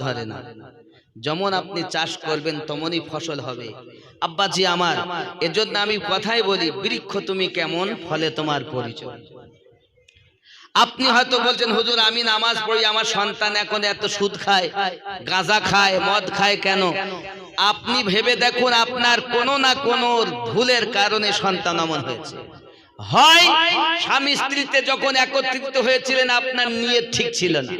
ধরে না। যেমন আপনি চাষ করবেন তেমনই ফসল হবে। আব্বাজি আমার, এজন্য আমি কথাই বলি, বৃক্ষ তুমি কেমন, ফলে তোমার পরিচয়। আপনি হয়তো বলছেন, হুজুর আমি নামাজ পড়ি, আমার সন্তান এখন এত সুদ খায়, গাঁজা খায়, মদ খায় কেন? আপনি ভেবে দেখুন, আপনার কোনো না কোনো ভুলের কারণে সন্তান অমন হয়েছে। হয় স্বামী স্ত্রীতে যখন একত্রিত হয়েছিলেন আপনার নিয়ত ঠিক ছিল না।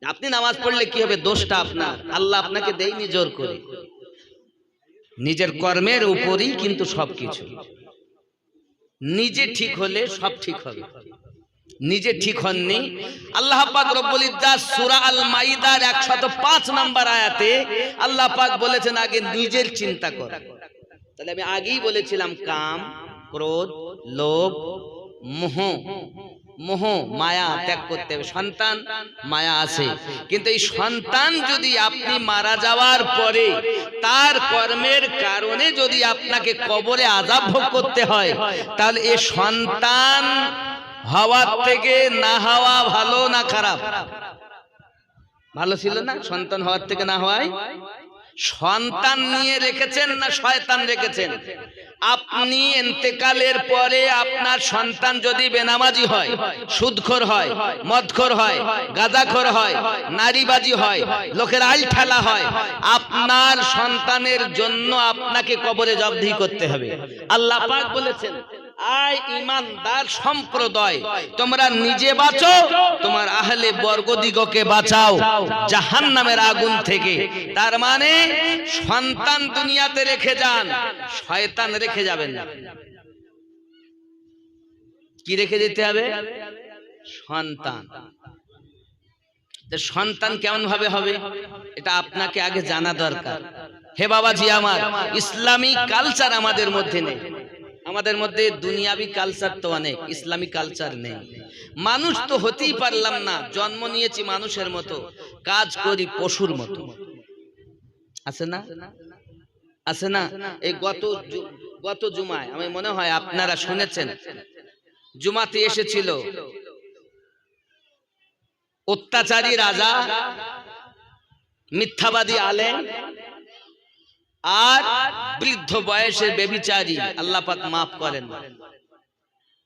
আপনি নামাজ পড়লে কি হবে? দোষটা আপনার, আল্লাহ আপনাকে দেয়নি জোর করে। নিজের কর্মের উপরেই কিন্তু সবকিছু। নিজে ঠিক হলে সব ঠিক হবে। নিজে ঠিক হননি, আল্লাহ পাক রব্বুল ইজ্জাত সূরা আল মাইদার 105 নম্বর আয়াতে আল্লাহ পাক বলেছেন, আগে নিজের চিন্তা কর। তাহলে আমি আগেই বলেছিলাম, কাম, ক্রোধ, লোভ, মোহ, মায়া ত্যাগ করতে হবে। সন্তান মায়া আছে, কিন্তু এই সন্তান যদি আপনি মারা যাওয়ার পরে তার কর্মের কারণে যদি আপনাকে কবরে আযাব ভোগ করতে হয়, তাহলে এই সন্তান হওয়ার থেকে না হওয়া ভালো না খারাপ? ভালো ছিল না সন্তান হওয়ার থেকে না হওয়াই? সন্তান নিয়ে রেখেছেন না শয়তান রেখেছেন? আপনি ইন্তেকালের পরে আপনার সন্তান যদি বেনামাজি হয়, সুদখোর হয়, মদখোর হয়, গাঁজাখোর হয়, নারীবাজি হয়, লোকের আইল ঠেলা হয়, আপনার সন্তানের জন্য আপনাকে কবরে জবাবদিহি করতে হবে। আল্লাহ পাক বলেছেন, আয় ঈমানদার সম্প্রদায়, তোমরা নিজে বাঁচো, তোমার আহলে বর্গদিগকে বাঁচাও জাহান্নামের আগুন থেকে। তার মানে সন্তান দুনিয়াতে রেখে যান, শয়তান রেখে যাবেন না। কি রেখে যেতে হবে? সন্তান। সন্তান কেমন ভাবে হবে এটা আপনাকে আগে জানা দরকার। হে বাবাজি আমার, ইসলামিক কালচার আমাদের মধ্যে নেই। আমাদের মধ্যে দুনিয়াবি কালচার তো অনেক, ইসলামিক কালচার নেই। মানুষ তো হতেই পারলাম না, জন্ম নিয়েছি মানুষের মতো, কাজ করি পশুর মতো। আছে না? আছে না? এই গত জুমায় আমি মনে হয় আপনারা শুনেছেন, জুমাতে এসেছিল অত্যাচারী রাজা, মিথ্যাবাদী আলেম আর বৃদ্ধ বয়সের ব্যভিচারী, আল্লাহ পাক মাফ করেন।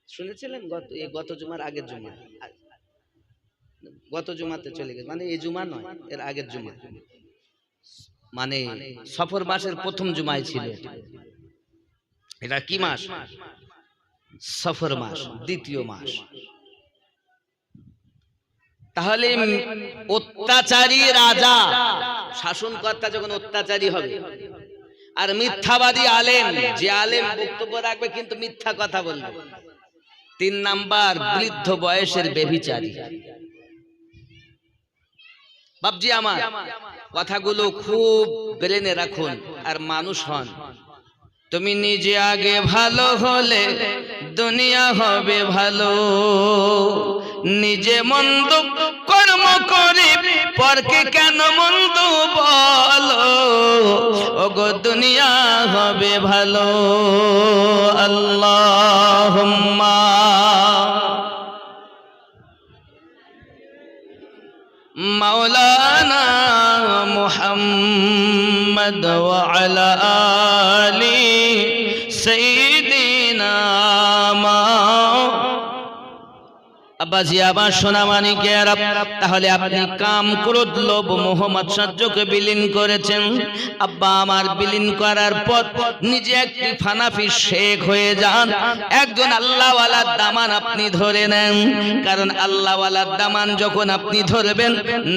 শুনেছিলেন? গত জুমার আগের জুমা, গত জুমাতে চলে গেছে, মানে এই জুমা নয়, এর আগের জুমা, মানে সফর মাসের প্রথম জুমায় ছিল। এটা কি মাস? সফর মাস, দ্বিতীয় মাস। তাহলে অত্যাচারী রাজা, শাসনকর্তা যখন অত্যাচারী হবে, আর মিথ্যাবাদী আলেম, যে আলেম বক্তব্য রাখবে কিন্তু মিথ্যা কথা বলবে। 3 নাম্বার বৃদ্ধ বয়সের ব্যভিচারী। বাবজি আমার, কথাগুলো খুব ব্রেনে রাখুন আর মানুষ হন। তুমি নিজে আগে ভালো হলে দুনিয়া হবে ভালো। নিজে মন্দ কর্ম করে পরকে কেন মন্দ বলো, ওগো দুনিয়া হবে ভালো। আল্লাহুম্মা মাওলানা মুহাম্মদ ওয়া আলা আলি সাইয়্যিদিনা আব্বাজি আমার সোনা মানিকেরা, তাহলে আপনি কাম, ক্রোধ, লোভ, মোহ, মাৎসর্যকে বিলীন করেছেন। আব্বা আমার, বিলীন করার পর নিজে একটি ফানাফি শেখ হয়ে যান। একজন আল্লাহওয়ালার দামান আপনি ধরে নেন, কারণ আল্লাহওয়ালার দামান যখন আপনি ধরবেন,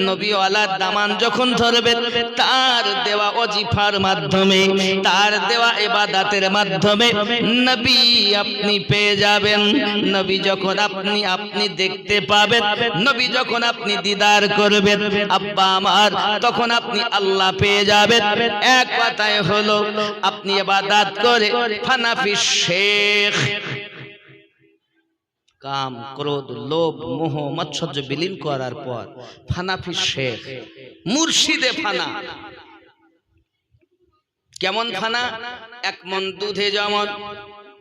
নবীওয়ালার দামান যখন ধরবেন, তার দেওয়া ওজিফার মাধ্যমে, তার দেওয়া ইবাদতের মাধ্যমে নবী আপনি পেয়ে যাবেন। নবী যখন আপনি দেখতে পাবেন, নবী যখন আপনি দিদার করবেন আব্বা আমার, তখন আপনি আল্লাহ পেয়ে যাবেন। এক কথায় হলো, আপনি ইবাদত করে ফানাফি শেখ, কাম, ক্রোধ, লোভ, মোহ, মাৎসর্য বিলীন করার পর ফানাফি শেখ, মুর্শিদে ফানা। কেমন ফানা? 1 মণ দুধে যেমন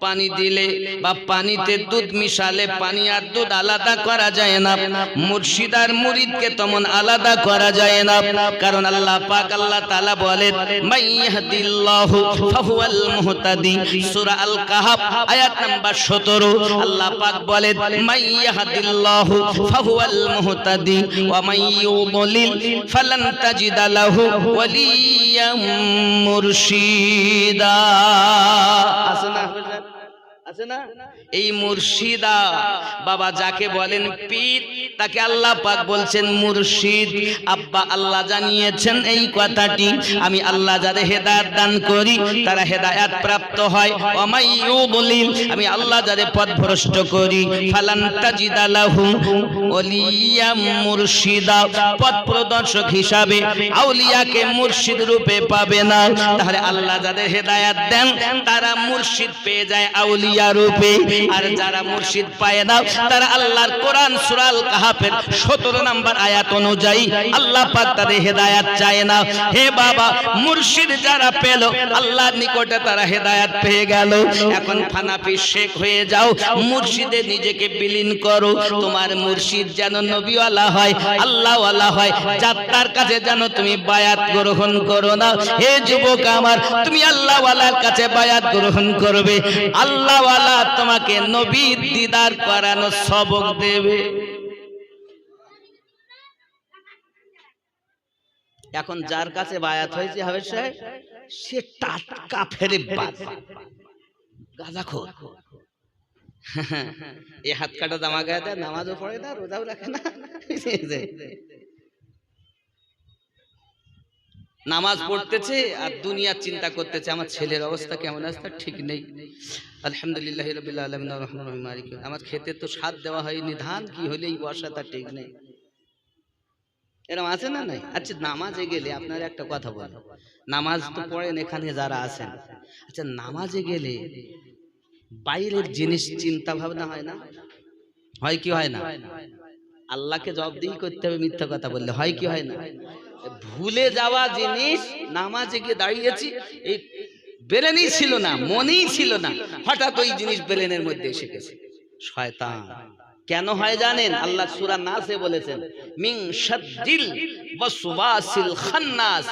পানি দিলে বা পানিতে দুধ মিশালে পানি আর দুধ আলাদা করা যায় না, মুর্শিদ আর মুরিদকে তেমন আলাদা করা যায় না। কারণ আল্লাহ পাক আল্লাহ তাআলা বলেন মাইয়াহদিল্লাহু ফাহুয়াল মুহতাদি, সূরা আল কাহাফ আয়াত নাম্বার 17। আল্লাহ পাক বলেন মাইয়াহদিল্লাহু ফাহুয়াল মুহতাদি ওয়া মাইয়ুদলিল ফালান তাজিদা লাহু ওয়ালিয়াম মুরশিদা। আছে না এই মুর্শিদা বাবা যাকে বলেন পীর, তাকে আল্লাহ পাক বলছেন মুর্শিদ। আব্বা আল্লাহ জানিয়েছেন এই কথাটি, আমি আল্লাহ যাদের হেদায়েত দান করি তারা হেদায়েত প্রাপ্ত হয়, ওয়া মাইয়ুদলিল আমি আল্লাহ যাদের পথভ্রষ্ট করি ফালান তাজিদা লাহু ওয়ালিয়াম মুরশিদা, পথ প্রদর্শক হিসাবে আউলিয়াকে মুর্শিদ রূপে পাবে না। তাহলে আল্লাহ যাদের হেদায়েত দেন তারা মুর্শিদ পেয়ে যায় আউলিয়া রূপে, আর যারা মুর্শিদ পায় না তারা আল্লাহর কোরআন সূরা আল কাহাফের 17 নম্বর আয়াত অনুযায়ী আল্লাহ পাক তাদের হেদায়েত চায় না। হে বাবা, মুর্শিদ যারা পেল আল্লাহর নিকটে তারা হেদায়েত পেয়ে গেল। এখন ফানাফি শেখ হয়ে যাও, মুর্শিদে নিজেকে বিলীন করো। তোমার মুর্শিদ যেন নবীওয়ালা হয়, আল্লাহওয়ালা হয়, যার কাছে যেন তুমি বায়াত গ্রহণ করো না। হে যুবক আমার, তুমি আল্লাহওয়ালার কাছে বায়াত গ্রহণ করবে, আল্লাহ তোমাকে নবীর দিদার করানো সবক দেবে। এখন যার কাছে বায়াত হয়েছে হবে সে টাটকা ফেরে গাঁজাখোর, এই হাত কাটা জামা গায়ে দেয়, নামাজও পড়ে না, রোজাও রাখে না, নামাজ পড়তেছে আর দুনিয়ার চিন্তা করতেছে আমার ছেলের অবস্থা কেমন আছে ঠিক নেই, আলহামদুলিল্লাহি রাব্বিল আলামিন আর রহমানির রহিম মালিক, আমার খেতে তো স্বাদ দেওয়া হয়নি, ধান কি হলে এই বর্ষা তা ঠিক নেই, এরকম আছে না নাই? আচ্ছা, নামাজে গেলে আপনার একটা কথা বল, নামাজ তো পড়েন এখানে যারা আছেন, আচ্ছা নামাজে গেলে বাইরের জিনিস চিন্তা ভাবনা হয় না? হয় কি হয় না? আল্লাহকে জবাবদিহি করতে হবে মিথ্যা কথা বললে, হয় কি হয় না? ভুলে যাওয়া জিনিস নামাজে গিয়ে দাঁড়িয়েছি, এই ব্রেনেই ছিল না, মনেই ছিল না, হঠাৎ ওই জিনিস ব্রেনের মধ্যে এসে গেছে। শয়তান কেন হয় জানেন? আল্লাহ সূরা নাসে বলেছেন মিন শাদ্দিল ওয়াসওয়াসিল খান্নাস,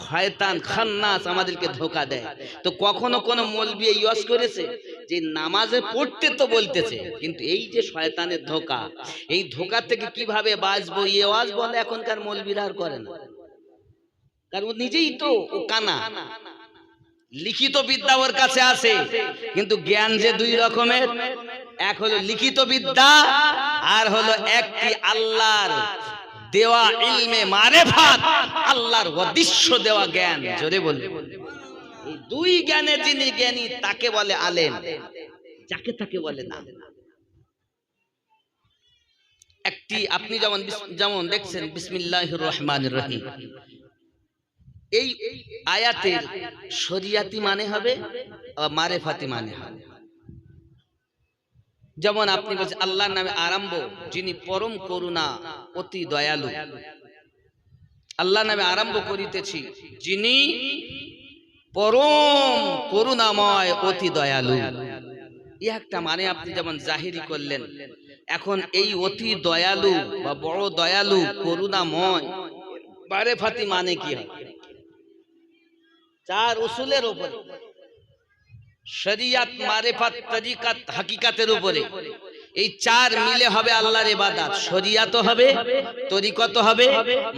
শয়তান খান্নাস আমাদেরকে ধোঁকা দেয়। তো কখনো কোন মৌলবি ইওয়াজ করেছে যে নামাজে পড়তে তো বলতেছে, কিন্তু এই যে শয়তানের ধোঁকা, এই ধোঁকা থেকে কিভাবে বাঁচবো এই ওয়াজ বলে এখনকার মৌলবিরা আর করে না, কারণ ও নিজেই তো ও কানা, লিখিত বিদ্যা ওর কাছে আছে, কিন্তু জ্ঞান যে দুই রকমের, এক হলো লিখিত বিদ্যা আর হলো একটি আল্লাহর দেওয়া ইলমে মারেফাত, আল্লাহর অদৃশ্য দেওয়া জ্ঞান। জোরে বল, এই দুই জ্ঞানে যিনি জ্ঞানী তাকে বলে আলেম, যাকে তাকে বলে না। একটি আপনি যেমন দেখছেন বিসমিল্লাহির রহমানির রহিম, এই আয়াতের শরিয়াতি মানে হবে আর মারেফাতি মানে হবে। যেমন আপনি বলছেন আল্লাহর নামে আরম্ভ, যিনি পরম করুণা অতি দয়ালু, আল্লাহর নামে আরম্ভ করিতেছি যিনি পরম করুণাময় অতি দয়ালু, এই একটা মানে আপনি যেমন জাহিরি করলেন। এখন এই অতি দয়ালু বা বড় দয়ালু করুণাময় মারেফাতি মানে কি হয়? চার উসুলের উপরে, শরিয়ত, মারেফাত, তরিকাত, হাকিকাতের উপরে, এই চার মিলে হবে আল্লাহর ইবাদত। শরিয়ত হবে, তরিকত হবে,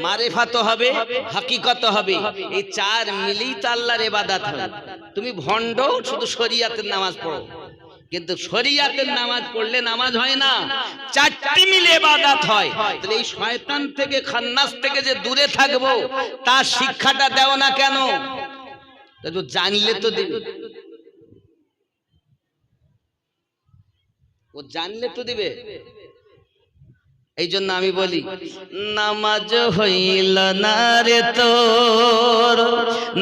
মারেফাত হবে, হাকিকত হবে, এই চার মিলেই তো আল্লাহর ইবাদত হবে। তুমি ভণ্ড শুধু শরিয়তের নামাজ পড়ো, কিন্তু শরিয়তের নামাজ পড়লে নামাজ হয় না, চারটি মিলে ইবাদত হয়। তাহলে এই শয়তান থেকে, খান্নাস থেকে যে দূরে থাকবো তার শিক্ষাটা দাও না কেন? তো জানলে তো দিবে, ও জানলে তো দিবে। এই জন্য আমি বলি নামাজ হইল না রে তোর,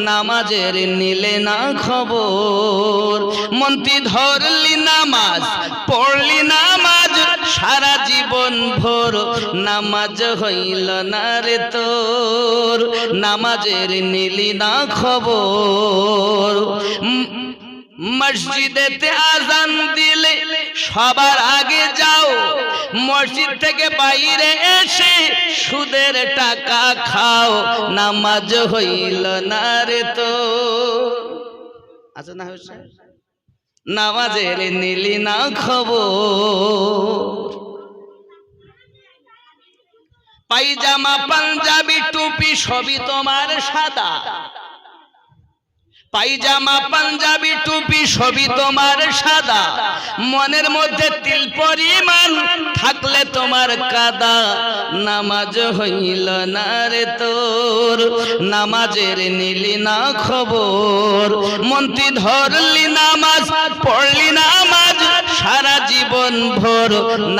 নামাজের নিলে না খবর, মন্ত্রী ধরলি নামাজ, পড়লি নামাজ সারা জীবন ভোর, নামাজ হইল না রে তোর, নামাজের নিলি না খবর, মসজিদেতে আজান দিলে সবার আগে যাও, মসজিদ থেকে বাইরে এসে সুদের টাকা খাও, নামাজ হইল না রে তো। আচ্ছা না হয়েছে, নামাজের নিলি না খবর। পায়জামা পাঞ্জাবি টুপি সবই তোমার সাদা, পায়জামা পাঞ্জাবি টুপি সবই তোমার সাদা, মনের মধ্যে তিল পরিমাণ থাকলে তোমার কাদা, নামাজ হইল না রে তোর, নামাজের নিলি না খবর। মন্ত্রী ধরলি নামাজ পড়লি নামাজ সারা জীবন ভোর,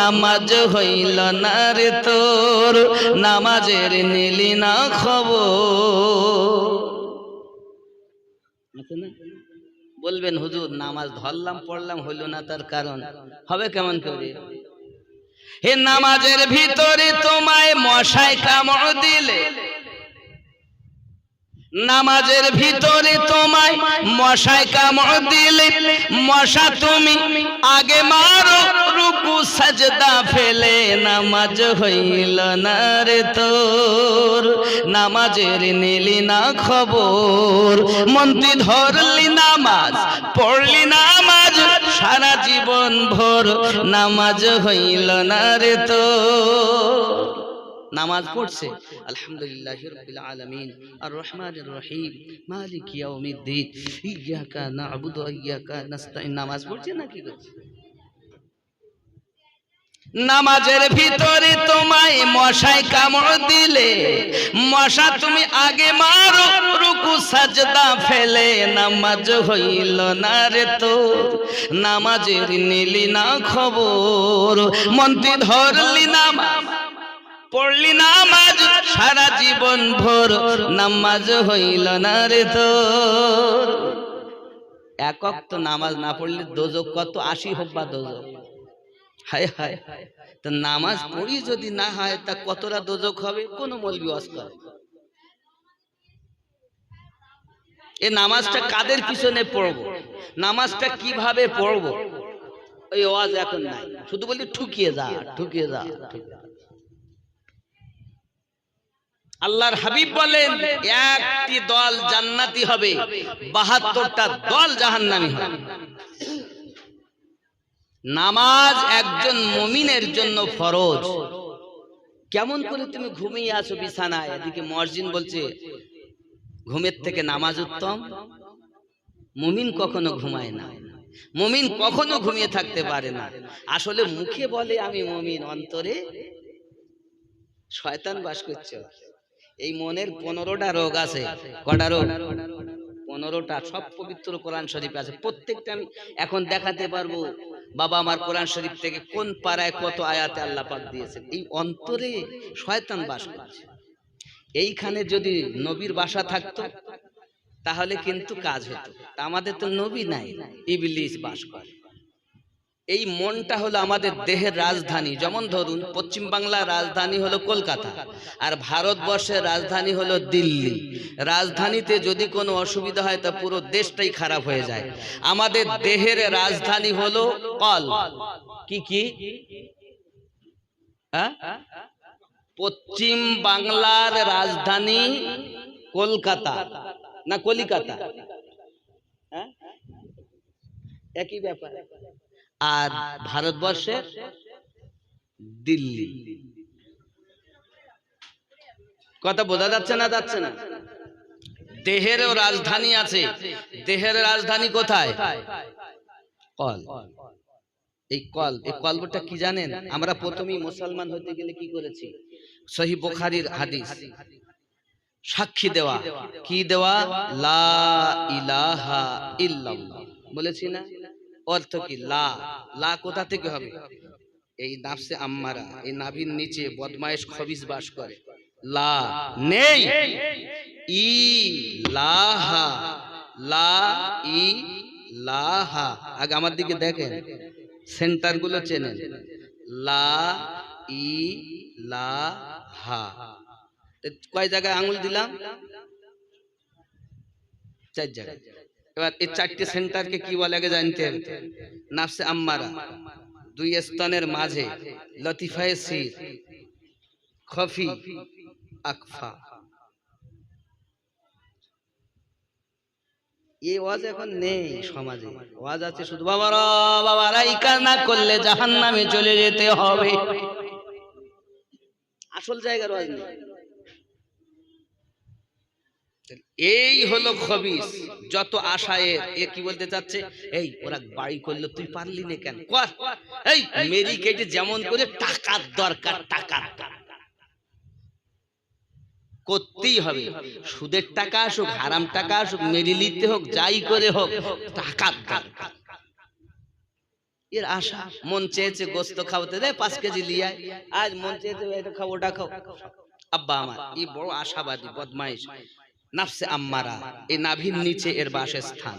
নামাজ হইল না রে তোর, নামাজের নিলি না খবর। বলবেন হুজুর নামাজ ধরলাম পড়লাম হইল না, তার কারণ হবে কেমন করে? হে নামাজের ভিতরে তোমায় মশায় কামড় দিলে, নামাজের ভিতরে তোমায় মশায় কামড় দিলে, মশা তুমি আগে মারো রুকু সাজদা ফেলে, নামাজ হইল না রে তোর, নামাজের নিলি না খবর। মন্ত্রী ধরলি নামাজ পড়লি নামাজ সারা জীবন ভোর, নামাজ হইল না রে তোর। নামাজ পড়ছে আলহামদুলিল্লাহি রাব্বিল আলামিন আর রহমানির রহিম মালিক ইয়াউমিদ্দিন ইয়াকা না'বুদু ওয়া ইয়াকা নাস্তাইন, নামাজ পড়ছে না কি করছে? নামাজের ভিতরে তোমায় মশায় কামড় দিলে, মশা তুমি আগে মারো রুকু সাজদা ফেলে, নামাজ হইল না রে তোর, নামাজের নিলি না খবর। মন্ত্রী ধরলি নামাজ পড়লি নামাজ সারা জীবন ভোর, নামাজ হইল না রে তোর। এক ওয়াক্ত নামাজ না পড়লে দোজক কত, 80 হোক বা দোজক। হায় হায়, তা নামাজ পড়ি যদি না হয় তা কতটা দোজক হবে? কোন মৌলবি ওয়াজ করে? এই নামাজটা কাদের পিছনে পড়বো, নামাজটা কিভাবে পড়বো, ওই ওয়াজ এখন নাই, শুধু বলি ঠুকিয়ে যা ঠুকিয়ে যা ঠুকিয়ে যা। আল্লাহর হাবিব বলেন একটি দল জান্নাতি হবে, 72টা দল জাহান্নামী হবে। নামাজ একজন মুমিনের জন্য ফরজ। কেমন করে তুমি ঘুমিয়ে আছো বিছানায়, এদিকে মুয়াজ্জিন বলছে ঘুমের থেকে নামাজ উত্তম। মুমিন কখনো ঘুমায় না, মুমিন কখনো ঘুমিয়ে থাকতে পারে না। আসলে মুখে বলে আমি মুমিন, অন্তরে শয়তান বাস করছে। এই মনের 15টা রোগ আছে। কটা রোগ? 15টা। সব পবিত্র কোরআন শরীফ আছে, প্রত্যেকটা আমি এখন দেখাতে পারবো। বাবা আমার কোরআন শরীফ থেকে কোন পারায় কত আয়াতে আল্লাহ পাক দিয়েছেন। এই অন্তরে শয়তান বাস করছে। এইখানে যদি নবীর বাসা থাকতো তাহলে কিন্তু কাজ হতো। তা আমাদের তো নবী নাই, ইবলিস বাস করে। এই মনটা হলো আমাদের দেহের রাজধানী। যেমন ধরুন পশ্চিম বাংলার রাজধানী হলো কলকাতা, আর ভারতবর্ষের রাজধানী হলো দিল্লি। রাজধানীতে যদি কোনো অসুবিধা হয় তা পুরো দেশটাই খারাপ হয়ে যায়। আমাদের দেহের রাজধানী হলো কল। কি কি? পশ্চিম বাংলার রাজধানী কলকাতা না কলিকাতা? একই ব্যাপার। আর ভারতবর্ষের দিল্লি। কথা বোঝা যাচ্ছে না? যাচ্ছে না? দেহেরও রাজধানী আছে। দেহের রাজধানী কোথায়? কল। এই কল, এই কলবটা কি জানেন? আমরা প্রথমেই মুসলমান হতে গেলে কি করেছি? সহিহ বুখারীর হাদিস, সাক্ষী দেওয়া। কি দেওয়া? লা ইলাহা ইল্লাল্লাহ বলেছি না? অর্থ কি? লা। লা কোথা থেকে হবে? এই নাফসে আম্মারা, এই নাভির নিচে বদমাইশ খবিস বাস করে। লা নেই, ইলাহা। লা ইলাহা। আগে আমার দিকে দেখেন, সেন্টার গুলো চেনেন। লা ইলাহা। কয় জায়গায় আঙুল দিলাম? 4 জায়গায়। এবার এই চারটি সেন্টারকে কি বলে আগে জানতে হবে। নাফসে আম্মারা, দুই স্তনের মাঝে, লতিফায়ে সির, খফি, আকফা। এই ওয়াজ এখন নেই সমাজে। ওয়াজ আছে শুধু বাবারা বাবারা এই কাজ না করলে জাহান্নামে চলে যেতে হবে। আসল জায়গার ওয়াজ নেই। এই হলো খবিস। যত আশায় এ কি বলতে চাচ্ছে, এই ওরা বাড়ি করলো তুই পারলি না কেন, কর। এই মেরি কেটে যেমন করে টাকার দরকার, টাকার করতেই হবে। সুদের টাকা আসুক, হারাম টাকা আসুক, মেরি নিতে হোক, যাই করে হোক, টাকার দরকার। এর আশা, মন চেয়েছে গোস্ত খাওয়াতে দে 5 কেজি লিয়ায়, আজ মন চেয়েছে এটা খাও ওটা খাও। আব্বা আমার এই বড় আশাবাদী বদমাইশ। নাফসে আম্মারা, এই নাভির নিচে এর বাসস্থান।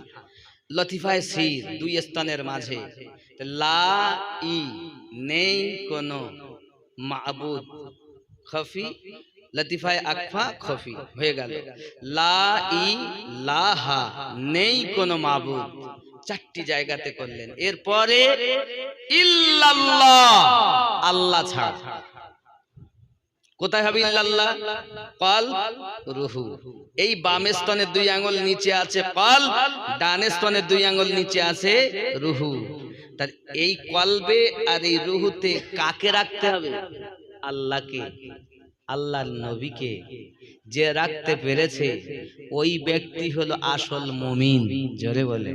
লতিফায়ে সির, দুই স্তনের মাঝে। লা ই, নেই কোনো মাবুদ, খফি, লতিফায়ে আকফা, খফি হয়ে গেল। লা ই লাহা, নেই কোনো মাবুদ, চারটি জায়গাতে করলেন। এরপরে ইল্লাল্লাহ, আল্লাহ ছাড়া। কোথায় হবে ইল্লাল্লাহ? কলব, রুহু। এই বাম স্তনের 2 আঙ্গুল নিচে আছে কলব, ডান স্তনের 2 আঙ্গুল নিচে আছে রুহু। তার এই কলবে আর এই রুহুতে কাকে রাখতে হবে? আল্লাহকে, আল্লাহর নবীকে। যে রাখতে পেরেছে ওই ব্যক্তি হলো আসল মুমিন। জোরে বলে।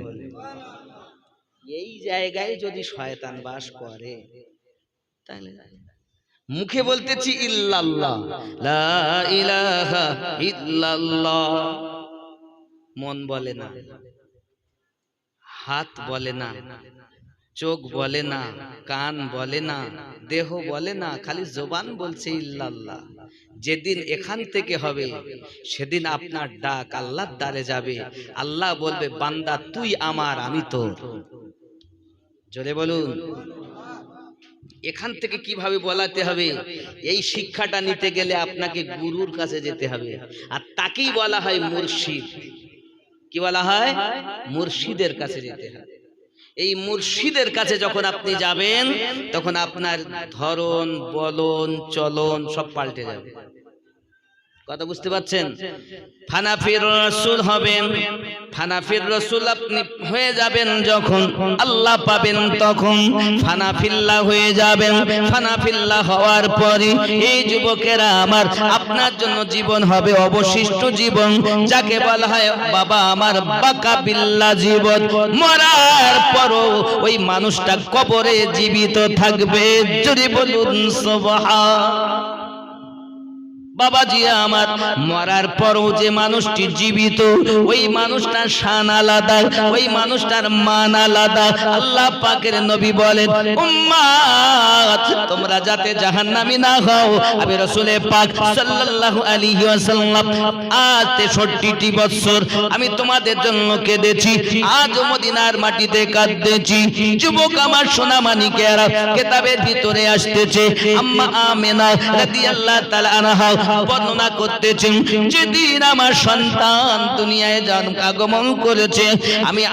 এই জায়গায় যদি শয়তান বাস করে তাহলে মুখে বলতেছি ইল্লাল্লাহ, লা ইলাহা ইল্লাল্লাহ, মন বলে না, হাত বলে না, চোখ বলে না, কান বলে না, দেহ বলে না, খালি জবান বলছে ইল্লাল্লাহ। যেদিন এখান থেকে হবে সেদিন আপনার ডাক আল্লাহর দ্বারে যাবে। আল্লাহ বলবে বান্দা তুই আমার, আমি তোর। জোরে বলুন। এখান থেকে কিভাবে বলাতে হবে, এই শিক্ষাটা নিতে গেলে আপনাকে গুরুর কাছে যেতে হবে। আর তাকেই বলা হয় মুর্শিদ। কি বলা হয়? মুর্শিদের কাছে যেতে হবে। এই মুর্শিদের কাছে যখন আপনি যাবেন তখন আপনার ধরন, বলন, চলন সব পাল্টে যাবে। কথা বুঝতে পারছেন? ফানাফির রাসূল হবেন। ফানাফির রাসূল আপনি হয়ে যাবেন যখন, আল্লাহ পাবেন তখন ফানাফিল্লাহ হয়ে যাবেন। ফানাফিল্লাহ হওয়ার পরে এই যুবকেরা আমার, আপনার জন্য জীবন হবে অবশিষ্ট জীবন, যাকে বলা হয় বাবা আমার বাকা বিল্লাহ জীবন। মরার পরও ওই মানুষটা কবরে জীবিত থাকবে। জোরে বলুন সুবহান। বাবাজি আমার, মরার পরও যে মানুষটি জীবিত, ওই মানুষটার শান আলাদা, ওই মানুষটার মান আলাদা। আল্লাহ পাকের নবী বলেন, উম্মাত তোমরা যাতে জাহান্নামী না হও, আমি রাসূল পাক সাল্লাল্লাহু আলাইহি ওয়াসাল্লাম আজ 63টি বছর আমি তোমাদের জন্য কেঁদেছি, আজ মদিনার মাটিতে কাঁদতেছি। যুবক আমার, সোনা মানিকেরা, কিতাবের ভিতরে আসতেছে আম্মা আমেনা রাদিয়াল্লাহু তাআলা আনহা বর্ণনা করতেছেন, যেদিন আমার সন্তান দুনিয়ায় আগমন করেছে, আমি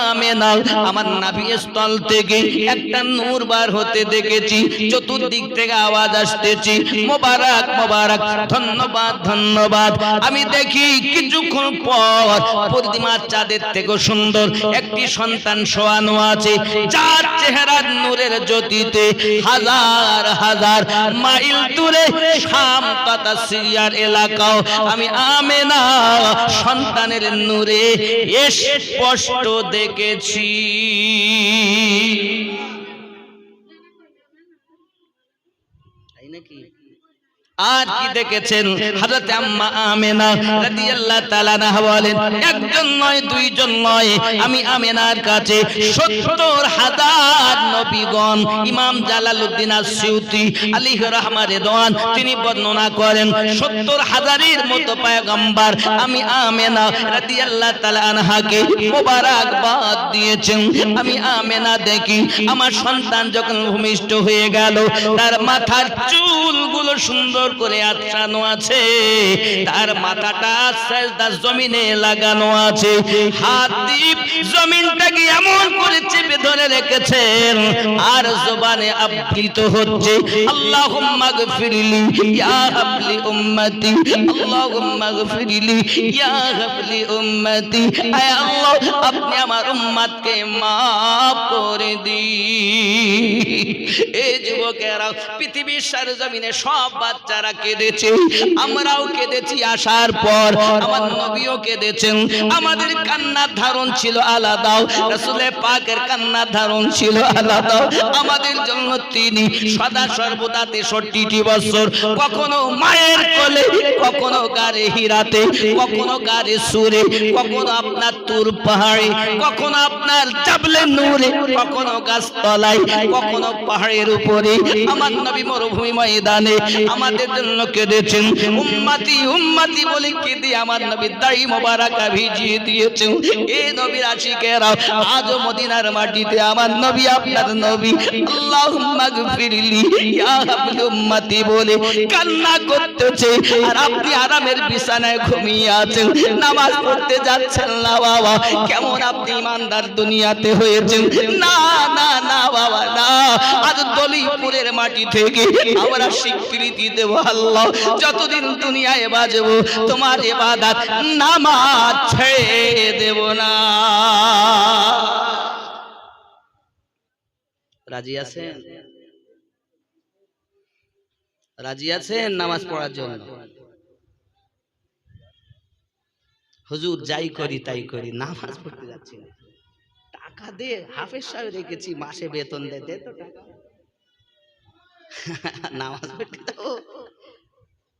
আমেনা আমার নাভির স্থল থেকে একটা নূর বার হতে দেখেছি। চতুর্দিক থেকে আওয়াজ আসতেছে, মোবারক মোবারক, ধন্যবাদ ধন্যবাদ। আমি দেখি কিছুক্ষণ পর পূর্ণিমার চাঁদের থেকে সুন্দর একটি সন্তান শোয়ানো আছে, যার চেহারার নূরের জ্যোতিতে হাজার হাজার মাইল দূরে শাম তথা সিরিয়ার এলাকাও আমি আমেনা সন্তানের নূরে স্পষ্ট দেখেছি। তাই নাকি? আর কি দেখেছেন? হযরত আম্মা আমেনা রাদিয়াল্লাহু তাআলা আনহা বলেন, একজন নয়, দুইজন নয়, আমি আমেনার কাছে 70,000 নবীগণ। ইমাম জালালউদ্দিন আসসিউতি আলাইহি রাহমাতুল্লাহ রিদওয়ান তিনি বর্ণনা করেন 70,000-এর মতো পয়গম্বর আমি আমেনা রাদিয়াল্লাহু তাআলা আনহাকে মোবারকবাদ দিয়েছেন। আমি আমেনা দেখি আমার সন্তান যখন ভূমিষ্ঠ হয়ে গেল, তার মাথার চুলগুলো সুন্দর করে আঁচড়ানো আছে, তার মাথাটা সেজদার জমিনে লাগানো আছে, হাত দিয়ে জমিনটাকে এমন করে চেপে ধরে রেখেছেন আর জবানে আবৃত হচ্ছে আল্লাহুম্মা গফিরলি ইয়া হাবলি উম্মতি, আল্লাহুম্মা গফিরলি ইয়া হাবলি উম্মতি। আয় আল্লাহ, আপনি আমার উম্মতকে মাফ করে দিন। এই যুবকেরা, পৃথিবীর সরজমিনে সব বাচ্চারা কেঁদেছে, আমরাও কেঁদেছি আসার পর, আমার নবীও কেঁদেছেন। আমাদের কান্নার ধারণ ছিল আলাদা, রাসূল পাকের কান্নার ধারণ ছিল আলাদা। আমাদের জন্য তিনি সদা সর্বদা 63টি বছর কখনো মায়ের কোলে, কখনো গারে হিরাতে, কখনো গারে সুরে, কখনো আপনার তুর পাহাড়ে, কখনো আপনার জাবলে নূরে, কখনো গাছতলায়, কখনো পাহাড়ের উপরে, আমার নবী মরুভূমি ময়দানে আমাদের জন্য কেঁদেছেন। উম্মতি উম্মতি বলে কেঁদে আমার নবীর দাড়ি মোবারকা ভিজিয়ে দিয়েছেন। এই নবীর আশিকেরা আজও মদিনার মাটিতে আমার নবী, আপনার নবী আল্লাহুম্মা গফিরলি ইয়া হাবলি উম্মতি বলে কান্না করতেছে, আর আপনি আরামের বিছানায় ঘুমিয়ে আছেন, নামাজ পড়তে যাচ্ছেন না। বাবা, কেমন আপনি ইমানদার দুনিয়াতে হয়েছেন? না না না বাবা না, আজ দলিপুরের মাটি থেকে আমরা স্বীকৃতি দেব, আল্লাহ যতদিন দুনিয়ায় বাজবো তোমার ইবাদত নামাজ ছেড়ে দেব না। রাজি আছেন? রাজি আছেন নামাজ পড়ার জন্য? হুজুর যাই করি তাই করি, নামাজ পড়তে যাচ্ছি না। টাকা দে, হাফেজ সাহেব রেখেছি, মাসে বেতন দে, দে তো টাকা, নামাজ পড়তে দাও।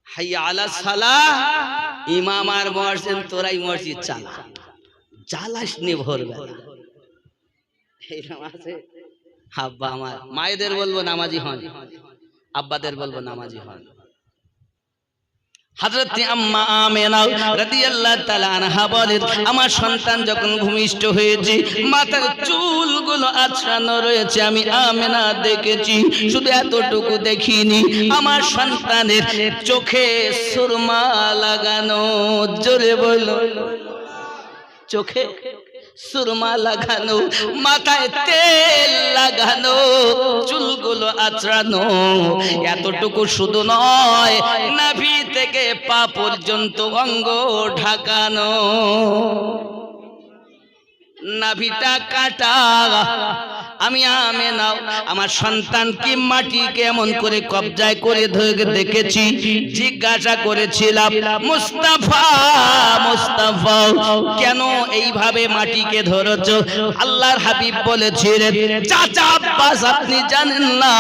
হাইয়া আলাস সালাহ, ইমাম আর মুয়াজ্জিন তোরাই মসজিদ চালা, জ্বালাস নি ভোরবেলা। এই নামাজে আব্বা আমার, মায়েদের বলবো নামাজি হন, আব্বাদের বলবো নামাজি হন। হযরত আম্মা আমেনা রাদিয়াল্লাহু তাআলা আনহা বলেন, আমার সন্তান যখন ভূমিষ্ঠ হয়েছে, মাথার চুলগুলো আঁচড়ানো রয়েছে, আমি আমেনা দেখেছি। শুধু এতটুকু দেখিনি, আমার সন্তানের চোখে সুরমা লাগানো। জোরে বলো, চোখে সুরমা লাগানো, মাথায় তেল লাগানো, চুলগুলো আঁচড়ানো। এতটুকু শুধু নয়, নাভি থেকে পা পর্যন্ত অঙ্গ ঢাকানো, নাভিটা কাটা। আমি আমেনা আমার সন্তানকে মাটিকে এমন করে কবজায় করে ধরে দেখেছি। জিজ্ঞাসা করেছিলাম, মুস্তাফা মুস্তাফা কেন এইভাবে মাটিকে ধরেছো? আল্লাহর হাবিব বলেছিলেন, চাচা আব্বাস আপনি জানেন না,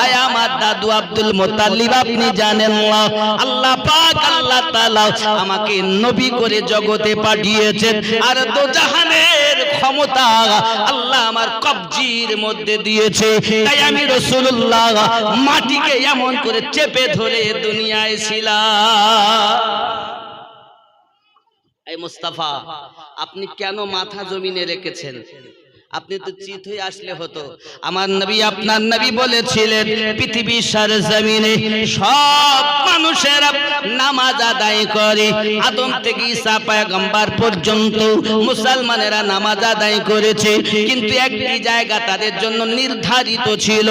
আয় আমার দাদু আব্দুল মুত্তালিব আপনি জানেন না, আল্লাহ পাক আল্লাহ তাআলা আমাকে নবী করে জগতে পাঠিয়েছেন, আর দোজাহানের ক্ষমতা আল্লাহ আমার কবজির মধ্যে দিয়েছে। তাই আমি রাসূলুল্লাহ মাটিকে এমন করে চেপে ধরে দুনিয়ায় ছিলাম। এই মুস্তাফা, আপনি কেন মাথা জমিনে রেখেছেন? আপনি তো চিত হয়ে আসলে হতো। আমার নবী, আপনার নবী বলেছিলেন, পৃথিবীর সরজমিনে সব মানুষেরা নামাজ আদায় করে, আদম থেকে ঈসা পয়গম্বর পর্যন্ত মুসলমানেরা নামাজ আদায় করেছে, কিন্তু একটি জায়গা তাদের জন্য নির্ধারিত ছিল।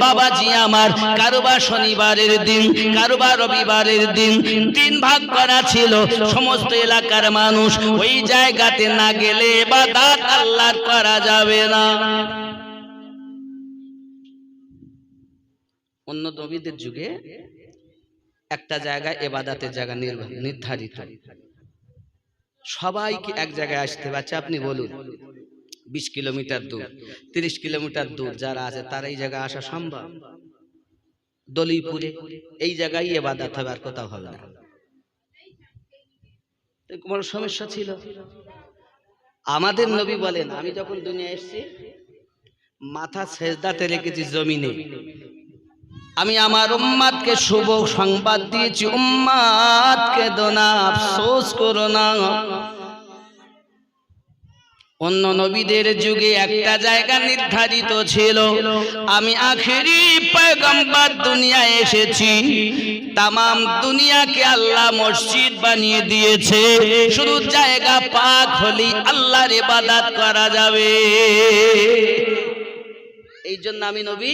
বাবাজি আমার, কারোবা শনিবারের দিন, কারোবা রবিবারের দিন, 3 ভাগ করা ছিল। সমস্ত এলাকার মানুষ ওই জায়গাতে না গেলে ইবাদত আল্লাহর করা যাবে না। অন্য নবীদের যুগে একটা জায়গায় ইবাদতের জায়গা নির্ধারিত, সবাইকে এক জায়গায় আসতে পারছে। আপনি বলুন 20 কিলোমিটার দূর, 30 কিলোমিটার দূর যারা আছে তারা এই জায়গায় আসা সম্ভব? দলিপুরে এই জায়গায় ইবাদত হবে, আর কোথাও হবে না। বড় সমস্যা ছিল। আমাদের নবী বলেন, আমি যখন দুনিয়া এসেছি মাথা সেজদাতে রেখেছি জমিনে। আমি আমার উম্মাদকে শুভ সংবাদ দিয়েছি, উম্মাদ কেঁদো না, আফসোস করো না। অন্য নবীদের যুগে একটা জায়গা নির্ধারিত ছিল, আমি আখেরি পয়গম্বর দুনিয়ায় এসেছি, তামাম দুনিয়াকে আল্লাহ মসজিদ বানিয়ে দিয়েছে, শুধু জায়গা পাক হলেই আল্লাহর ইবাদত করা যাবে। এই জন্য আমি নবী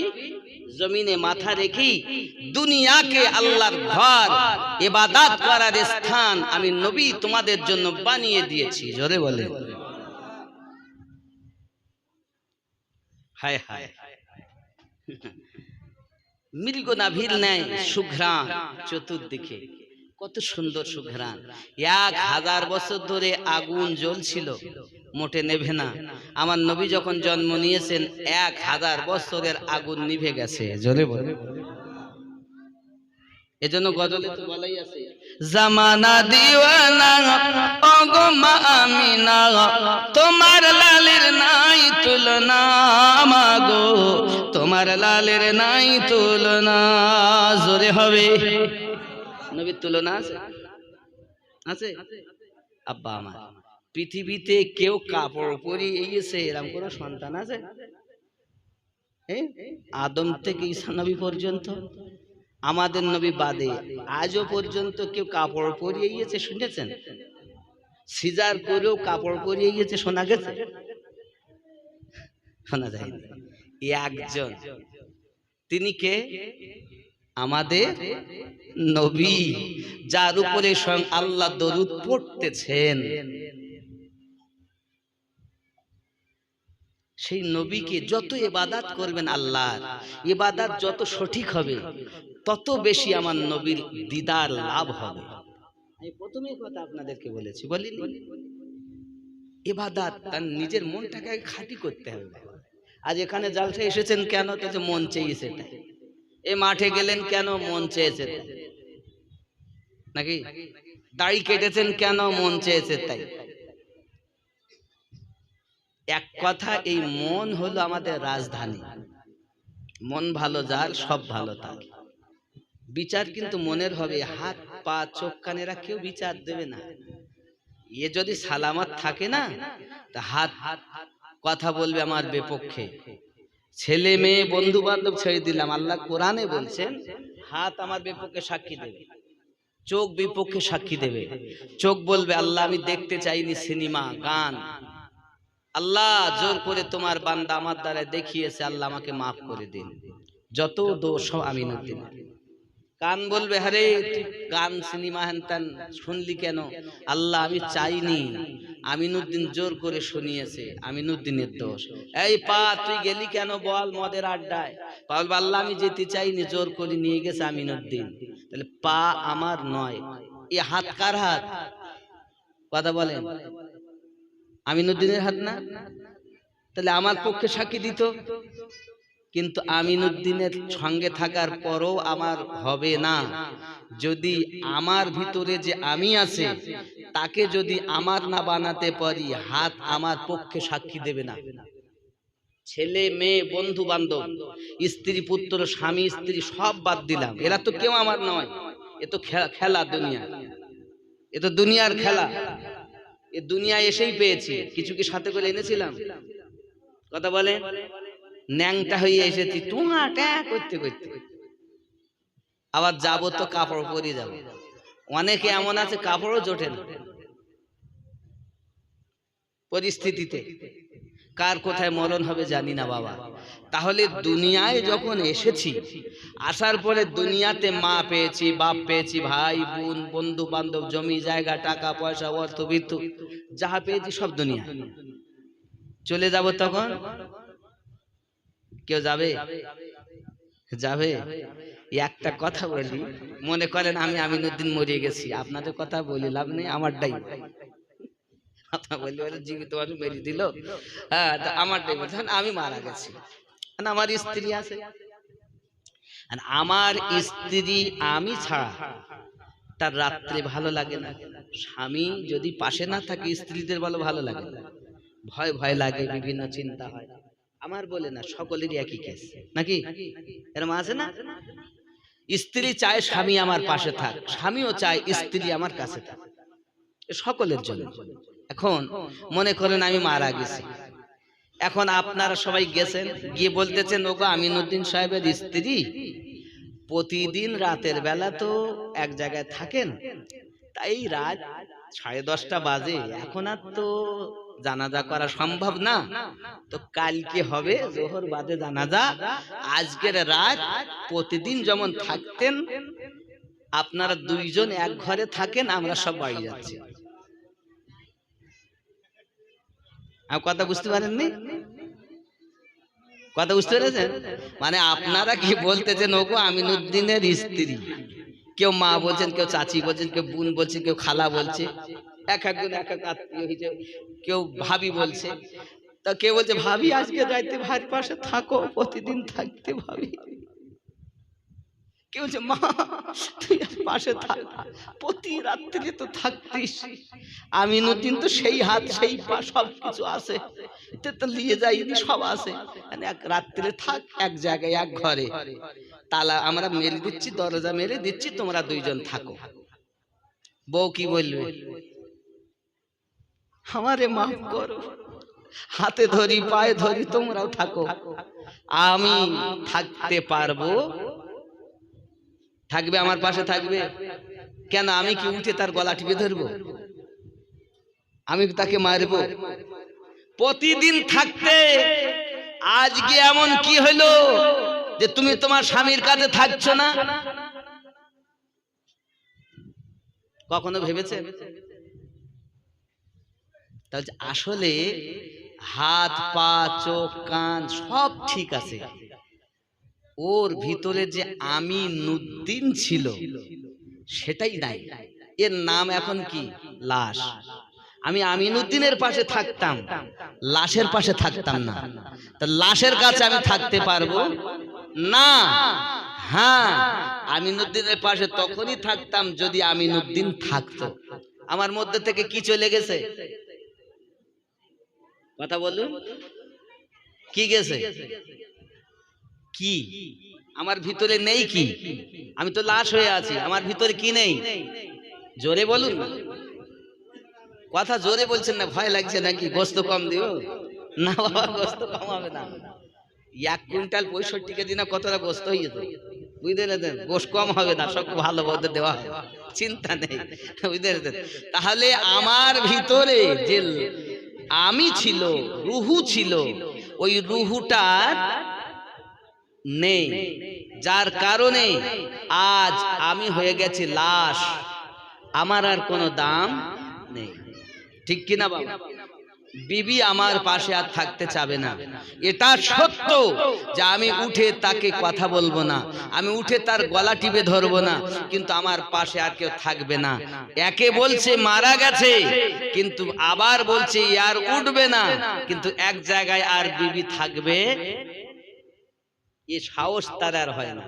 জমিনে মাথা রেখি দুনিয়াকে আল্লাহর ঘর, ইবাদত করার স্থান আমি নবী তোমাদের জন্য বানিয়ে দিয়েছি। জোরে বলে হায় হায়। মৃগনাভির ন্যায় সুঘ্রাণ চতুর্দিকে, কত সুন্দর সুঘ্রাণ। 1000 বছর ধরে আগুন জ্বলছিল, মোটে নেভে না। আমার নবী যখন জন্ম নিয়েছেন 1000 বছরের আগুন নিভে গেছে। জোরে বলে। এজন্য গজলে তো বলাই আছে, জামানা দিওয়ানা ওগো মা আমিনা, তোমার লালের নাই তুলনা, মাগো তোমার লালের নাই তুলনা। জোরে হবে। নবীর তুলনা আছে? আছে? আব্বা আমার, পৃথিবীতে কেউ কাপড় পরিয়ে গেছে এরকম কোন সন্তান আছে? আদম থেকে ঈসা নবী পর্যন্ত, আমাদের নবী বাদে আজও পর্যন্ত কেউ কাপড় পরিয়ে গিয়েছে শুনেছেন? সিজার করেও কাপড় পরিয়ে গিয়েছে শোনা গেছে? শোনা যায় না। একজন, তিনি কে? আমাদের নবী, যার উপরে স্বয়ং আল্লাহ দরুদ পড়তেছেন। সেই নবীকে যত ইবাদত করবেন আল্লাহর, ইবাদত যত সঠিক হবে তত বেশি আমার নবীর দিদার লাভ হবে। আমি প্রথমেই কথা আপনাদেরকে বলেছি, বলিনি? ইবাদত তার নিজের মনটাকে খাঁটি করতে হবে। আজ এখানে জালসা এসেছেন কেন? তো যে মন চেয়েছে তাই। এই মাঠে গেলেন কেন? মন চেয়েছে তাই। নাকি দাড়ি কেটেছেন কেন? মন চেয়েছে তাই। এক কথা, এই মন হলো আমাদের রাজধানী। মন ভালো যার, সব ভালো তার। বিচার কিন্তু মনের হবে। হাত পা চোখ কানেরা কেউ বিচার দেবে না। এ যদি সালামত থাকে না, তা হাত কথা বলবে আমার বিপক্ষে, ছেলে মেয়ে বন্ধু বান্ধব ছেড়ে দিলাম, আল্লাহ কোরআনে বলছেন হাত আমার বিপক্ষে সাক্ষী দেবে, চোখ বিপক্ষে সাক্ষী দেবে। চোখ বলবে আল্লাহ আমি দেখতে চাইনি সিনেমা গান, আল্লাহ জোর করে তোমার বান্দা আমার দ্বারা দেখিয়েছে, আল্লাহ আমাকে মাফ করে দিন, যত দোষ সব আমিনুদ্দিন। কান বলবে আরে তুই গান সিনেমা হেনতেন শুনলি কেন? আল্লাহ আমি চাইনি, আমিনুদ্দিন জোর করে শুনিয়েছে, আমিনুদ্দিনের দোষ। এই পা তুই গেলি কেন? বল মদের আড্ডায়। পা বলবে আল্লাহ আমি যেতে চাইনি, জোর করে নিয়ে গেছে আমিনুদ্দিন। তাহলে পা আমার নয়। এই হাত কার হাত? কথা বলেন, আমিনুদ্দিনের হাত না? তাহলে আমার পক্ষে সাক্ষী দিত, কিন্তু আমিনুদ্দিনের সঙ্গে থাকার পরও আমার হবে না। যদি আমার ভিতরে যে আমি আছে তাকে যদি আমার না বানাতে পারি, হাত আমার পক্ষে সাক্ষী দেবে না। ছেলে মেয়ে বন্ধু বান্ধব স্ত্রী পুত্র স্বামী স্ত্রী সব বাদ দিলাম, এরা তো কেউ আমার নয়। এ তো খেলা দুনিয়া, এ তো দুনিয়ার খেলা। এ দুনিয়া এসেই পেয়েছি, কিছু কি সাথে করে এনেছিলাম? কথা বলে, ন্যাংটা হয়ে এসেছি টুঙা ট্যা করতে করতে। আবার যাবো তো কাপড় পরে যাবো। অনেকে এমন আছে কাপড়ও জোটে না পরিস্থিতিতে। কার কোথায় মরণ হবে জানি না বাবা। তাহলে দুনিয়ায় যখন এসেছি, আসার পরে দুনিয়াতে মা পেয়েছি, বাপ পেয়েছি, ভাই বোন বন্ধু বান্ধব জমি জায়গা টাকা পয়সা অর্থবিত্ত যাহা পেয়েছি সব দুনিয়া। চলে যাব তখন কেউ যাবে? যাবে? একটা কথা বলি, মনে করেন আমি আমিনুদ্দিন মরিয়ে গেছি, আপনাদের কথা বলি লাভ নেই, আমারটাই জীবিত মেরে দিল। হ্যাঁ, আমারটাই বলছেন, আমি মারা গেছি, আমার স্ত্রী আছে। আমার স্ত্রী আমি ছাড়া তার রাত্রে ভালো লাগে না। স্বামী যদি পাশে না থাকে স্ত্রীদের ভালো লাগে না, ভয় ভয় লাগে, বিভিন্ন চিন্তা হয়। আমার বলে না, সকলেরই একই কেস নাকি? এরকম আছে না? স্ত্রী চায় স্বামী আমার পাশে থাক, স্বামীও চায় স্ত্রী আমার কাছে থাক, সকলের জন্য। এখন মনে করেন আমি মারা গেছি, এখন আপনারা সবাই গেছেন, গিয়ে বলতেছেন ওগো আমিনউদ্দিন সাহেবের স্ত্রী প্রতিদিন রাতের বেলা তো এক জায়গায় থাকেন, তাই রাত 10:30 বাজে, এখন আর তো জানাজা করা সম্ভব না, তো কালকে হবে জোহর বাদে জানাজা, আজকের রাত প্রতিদিন যেমন থাকতেন আপনারা দুইজন এক ঘরে থাকেন, আমরা সব বাড়ি যাচ্ছি। কথা বুঝতে পারেননি? কথা বুঝতে পেরেছেন? মানে আপনারা কি বলতেছেন ওগো আমিনউদ্দিনের স্ত্রী, কেউ মা বলছেন, কেউ চাচি বলছেন, কেউ বোন বলছে, কেউ খালা বলছে, এক একজন এক এক আত্মীয় হিসেবে, কেউ ভাবি বলছে, তা কেউ বলছে ভাবি আজকে রাইতে ভাইয়ের পাশে থাকো, প্রতিদিন থাকতে ভাবি, কেউ বলছে মা তুই পাশে থাক, প্রতি রাত্রি তো থাকতিস, আমিনউদ্দিন তো সেই হাত সেই পা সব কিছু আছে, তো নিয়ে যাইনি সব আছে, মানে এক রাত্রে থাক এক জায়গায় এক ঘরে, তালা আমরা মেরে দিচ্ছি, দরজা মেরে দিচ্ছি, তোমরা দুইজন থাকো। বউ কি বলবে? আমারে মাফ করো, হাতে ধরি পায়ে ধরি তোমরাও থাকো, আমি থাকতে পারবো, থাকবে আমার পাশে থাকবে, কেন আমি কি উঠে তার গলা টিপে ধরবো? আমি তাকে মারবো? প্রতিদিন থাকতে আজকে এমন কি হলো যে তুমি তোমার স্বামীর কাছে থাকছো না? কখনো ভেবেছে? তাহলে আসলে হাত পা চোখ কান সব ঠিক আছে, ওর ভিতরে যে আমিনউদ্দিন ছিল সেটাই নাই, এর নাম এখন কি? লাশ। আমি আমিনউদ্দিনের পাশে থাকতাম, লাশের পাশে থাকতাম না, তা লাশের কাছে আমি থাকতে পারবো না। হ্যাঁ, আমিনউদ্দিনের পাশে তখনই থাকতাম যদি আমিনউদ্দিন থাকতো। আমার মধ্যে থেকে কি চলে গেছে? কথা বলুন, কি গেছে? কি আমার ভিতরে নেই? কি আমি তো লাশ হয়ে আছি, আমার ভিতরে কি নেই? জোরে বলুন, কথা জোরে বলছেন না, ভয় লাগছে নাকি? গোস্ত কম দিও না বাবা, গোস্ত কম হবে না, 1 কুইন্টাল 65 কেজি না কতটা গোস্ত হয়ে যেত, বুঝতে পেরেছেন? গোস্ত কম হবে না, সব ভালো বলতে দেওয়া হবে, চিন্তা নেই, বুঝতে পেরেছেন? তাহলে আমার ভিতরে যে আমি ছিল, রুহু ছিল, ওই রুহুটা নেই, যার কারণে আজ আমি হয়ে গেছি লাশ, আমার আর কোনো দাম নেই, ঠিক কিনা বাবা? বিবি আমার পাশে আর থাকতে চাবে না, এটা সত্য যে আমি উঠে তাকে কথা বলবো না, আমি উঠে তার গলা টিপে ধরবো না, কিন্তু আমার পাশে আর কেউ থাকবে না। একে বলছে মারা গেছে, কিন্তু আবার বলছে আর উঠবে না, কিন্তু এক জায়গায় আর বিবি থাকবে, এ সাহস তার আর হয় না।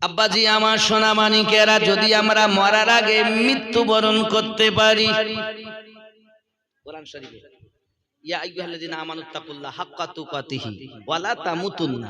আব্বাজি আমার সোনা মানিকেরা, যদি আমরা মরার আগে মৃত্যুবরণ করতে পারি, কোরআন শরীফে ইয়া আইয়ুহাল্লাযিনা আমানুত্তাকুল্লাহ হাক্কা তুকাতিহি ওয়া লা তামুতুন্না,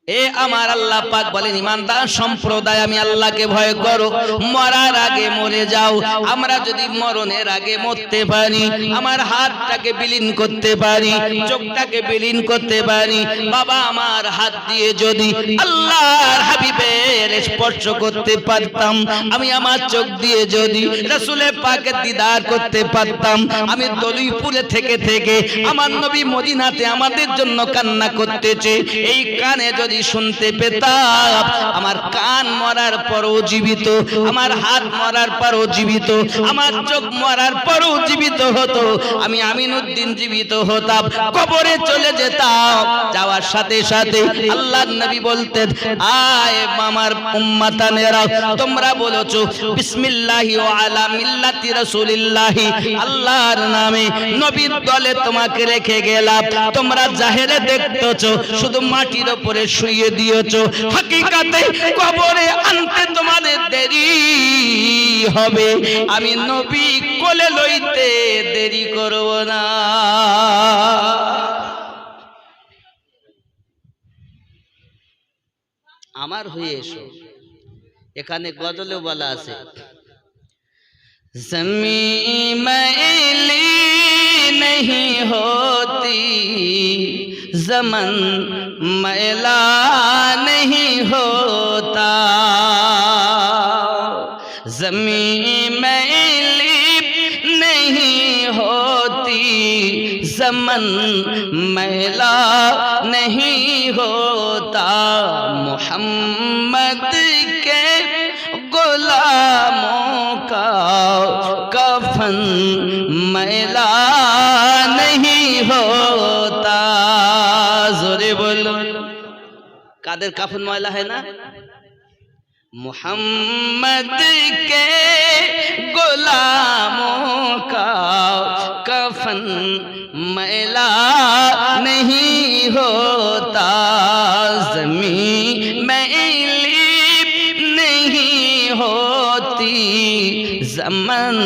এ আমার আল্লাহ পাক বলেন ঈমানদার সম্প্রদায় আমি আল্লাহকে ভয় করো, মরার আগে মরে যাও। আমরা যদি মরণের আগে মরতে পারি, আমার হাতটাকে বিলীন করতে পারি, চোখটাকে বিলীন করতে পারি, বাবা আমার হাত দিয়ে যদি আল্লাহর হাবিবের স্পর্শ করতে পারতাম, আমি আমার চোখ দিয়ে যদি রাসূলের পাকের দিদার করতে পারতাম, আমি দলিপুরে থেকে থেকে আমার নবী মদিনাতে আমাদের জন্য কান্না করতেছে, এই কানে যদি শুনতে পেতাম, আমার কান মরার পরও জীবিত, আমার হাত মরার পরও জীবিত, আমার চোখ মরার পরও জীবিত হতো, আমি আমিনউদ্দিন জীবিত হতাম, কবরে চলে যেতাম, যাওয়ার সাথে সাথে আল্লাহর নবী বলতেন আয় আমার উম্মতানেরা, তোমরা বলেছো বিসমিল্লাহি ওয়া আলা মিল্লাতি রাসূলিল্লাহি, আল্লাহর নামে নবীর দলে তোমাকে রেখে গেলাম, তোমরা জাহেরে দেখতেছো শুধু মাটির উপরে শুইয়ে দিয়েছো, হাকিকাতে কবরে আনতে তোমাদের দেরি হবে, আমি নবী কোলে লইতে দেরি করব না। আমার হয়ে এসো। এখানে গজলে বলা আছে ज़मीं मैली नहीं होती, ज़मन मैला नहीं होता। ज़मीं मैली नहीं होती, ज़मन मैला नहीं होता। मोहम्मद के गुलामों का कफन मैला नहीं होता। जोरे बोलो, काদের কাফন ময়লা হয় না? मोहम्मद के गुलामों का कफन मैला नहीं होता। ज़मीं मैली नहीं होती, ज़मन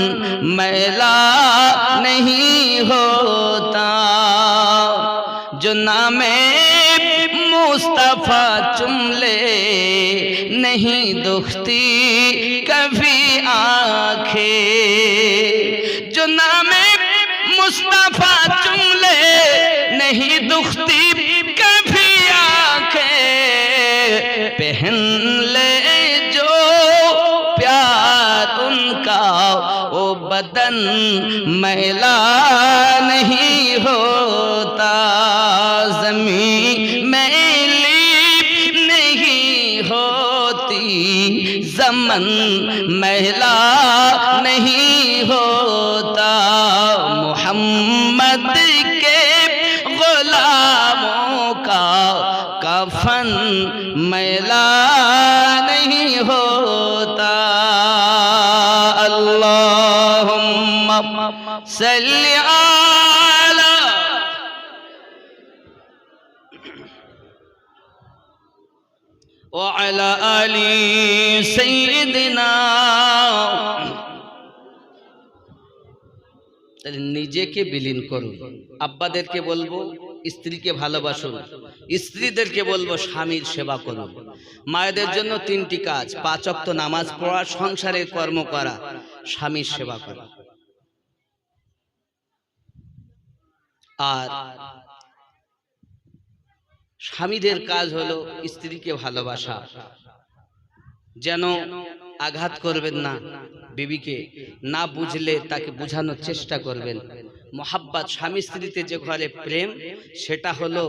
मैला नहीं होता। जो नामे मुस्तफा चुम ले, नहीं दुखती कभी आंखें। जो नामे मुस्तफा चुम ले, नहीं दुखती कभी आंखें। पहन ले जो प्यार उनका, वो बदन मैला नहीं होता। ज़मीं मैली नहीं होती, ज़मन मैला नहीं होता। मोहम्मद के गुलामों का कफन मैला नहीं होता। अल्लाहुम्मा सल्लि अला व अला आलि सय्यिदिना। তাহলে নিজেকে বিলীন করুন। আব্বাদেরকে বলবো স্ত্রীকে ভালোবাসুন, স্ত্রীদেরকে বলবো স্বামীর সেবা করুন। মায়েদের জন্য তিনটি কাজ: 5 ওয়াক্ত নামাজ পড়া, সংসারের কর্ম করা, স্বামীর সেবা করা। আর স্বামীদের কাজ হলো স্ত্রীকে ভালোবাসা, যেন আঘাত করবেন না বিবিকে, না বুঝলে তাকে বোঝানোর চেষ্টা করবেন। মোহাব্বত, স্বামী স্ত্রীতে যে ঘরে প্রেম, সেটা হলো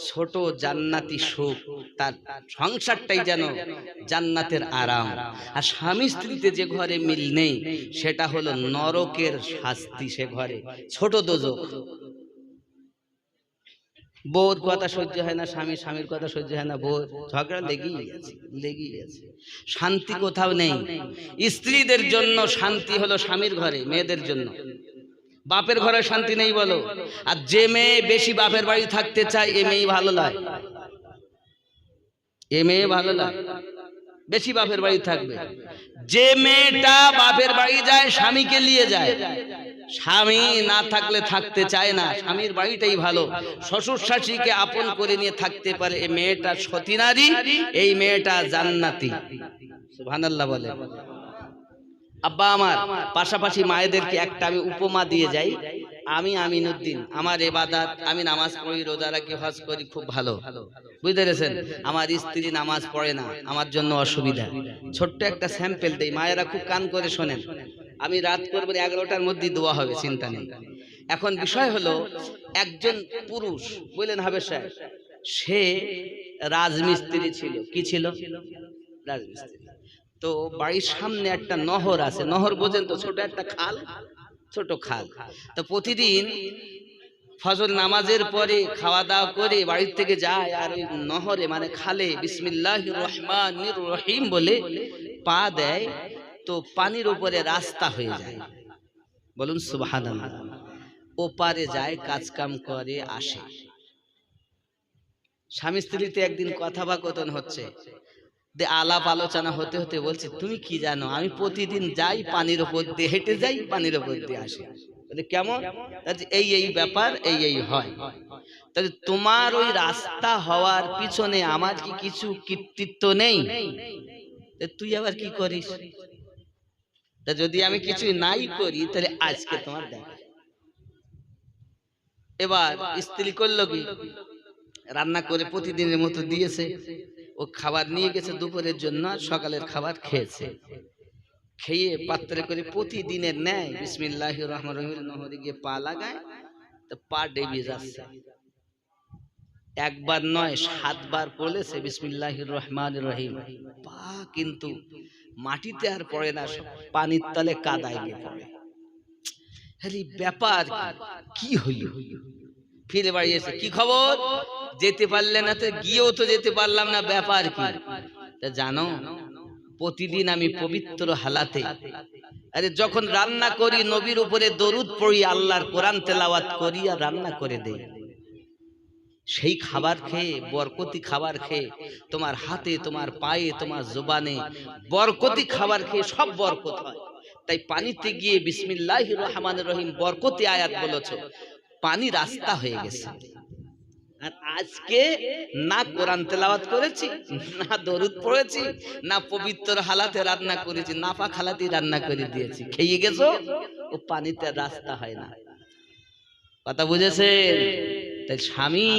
ছোট জান্নাতি সুখ, তার সংসারটাই যেন জান্নাতের আরাম। আর স্বামী স্ত্রীতে যে ঘরে মিল নেই, সেটা হলো নরকের শাস্তি। সে ঘরে ছোট দোজখ। বউর কথা সহ্য হয় না স্বামী, স্বামীর কথা সহ্য হয় না বউর, ঝগড়া লেগেই আছে, শান্তি কোথাও নেই। স্ত্রীদের জন্য শান্তি হলো স্বামীর ঘরে, মেয়েদের জন্য। বাপের ঘরে শান্তি নেই বলো। আর যে মেয়ে বেশি বাপের বাড়ি থাকতে চায়, এ মেয়ে ভালো লাগে, এ মেয়ে ভালো লাগে, বেশি বাপের বাড়ি থাকবে। যে মেয়েটা বাপের বাড়ি যায়, স্বামীকে নিয়ে যায়, স্বামী না থাকলে থাকতে চায় না, স্বামীর বাড়িটাই ভালো, শ্বশুর শাশুড়িকে আপন করে নিয়ে থাকতে পারে, এই মেয়েটা সতী নারী, এই মেয়েটা জান্নাতি। সুবহানাল্লাহ বলে। আব্বা আমার পাশাপাশি মায়েদেরকে একটা আমি উপমা দিয়ে যাই। আমি আমিনুদ্দিন, আমার ইবাদত, আমি নামাজ পড়ি, রোজা রাখি, হজ করি, খুব ভালো, বুঝতে পেরেছেন। আমার স্ত্রী নামাজ পড়ে না, আমার জন্য অসুবিধা। ছোট্ট একটা স্যাম্পল দেই, মায়েরা খুব কান করে শোনেন। আমি রাত করব 11টার মধ্যে দোয়া হবে, চিন্তা নেই। এখন বিষয় হলো, একজন পুরুষ, বললেন হাবের সাহেব, সে রাজমিস্ত্রি ছিল। কি ছিল? রাজমিস্ত্রি। তো বাড়ির সামনে একটা নহর আছে, নহর বোঝেন তো, ছোট একটা খাল, ছোট খাল। তো প্রতিদিন ফজর নামাজের পরে খাওয়া দাওয়া করে বাড়ির থেকে যায়, আর ওই নহরে মানে খালে বিসমিল্লাহির রহমানির রহিম বলে পা দেয়, তো পানির উপরে রাস্তা হয়ে যায়। বলুন সুবহানাল্লাহ। ও পারে যায়, কাজ কাম করে, আসে। স্বামী স্ত্রীতে একদিন কথাবাকথন হচ্ছে, আলাপ আলোচনা হতে হতে বলছে, তুমি কি জানো, আমি প্রতিদিন যাই, পানির উপর দিয়ে হেঁটে যাই, পানির উপর দিয়ে আসি। বলে কেমন? এই ব্যাপার, এই হয়। তাহলে তোমার ওই রাস্তা হওয়ার পিছনে আমার কি কিছু কৃতিত্ব নেই? তুই আবার কি করিস? তা যদি আমি কিছু নাই করি তাহলে আজকে তোমার দেখা। এবার স্ত্রী করলো কি, রান্না করে প্রতিদিনের মতো দিয়েছে, ও খাবার নিয়ে গেছে দুপুরের জন্য, সকালের খাবার খেয়েছে, খেয়ে পাত্রে করে প্রতিদিনের ন্যায় বিসমিল্লাহির রহমানির রহিম নহরে গিয়ে পা লাগায়, তো পা ডেবে যাচ্ছে। একবার নয় 7 বার বলেছে বিসমিল্লাহির রহমানির রহিম, পা কিন্তু মাটিতে আর পড়ে না, পানির তলে কাদায় গিয়ে পড়ে। আরে ব্যাপার কি হইল? ফিরে বাড়ি এসে কি খবর, যেতে পারলে না? তো গিয়েও তো যেতে পারলাম না, ব্যাপার কি? তা জানো, প্রতিদিন আমি পবিত্র হালাতে, আরে যখন রান্না করি নবীর উপরে দরুদ পড়ি, আল্লাহর কোরআন তেলাওয়াত করি আর রান্না করে দেই, সেই খাবার খেয়ে, বরকতি খাবার খেয়ে, তোমার হাতে, তোমার পায়ে, তোমার জবানে বরকতি খাবার খেয়ে সব বরকত হয়। তাই পানিতে গিয়ে বিসমিল্লাহির রহমানির রহিম বরকতি আয়াত বলেছো, পানি রাস্তা হয়ে গেছে। আর আজকে না কোরআন তেলাওয়াত করেছি, না দরুদ পড়েছি, না পবিত্র হালাতে রান্না করেছি, নাপাক হালাতে রান্না করে দিয়েছি, খেয়ে গেছো, ও পানিতে রাস্তা হয় না। কথা বুঝেছেন? তাই স্বামী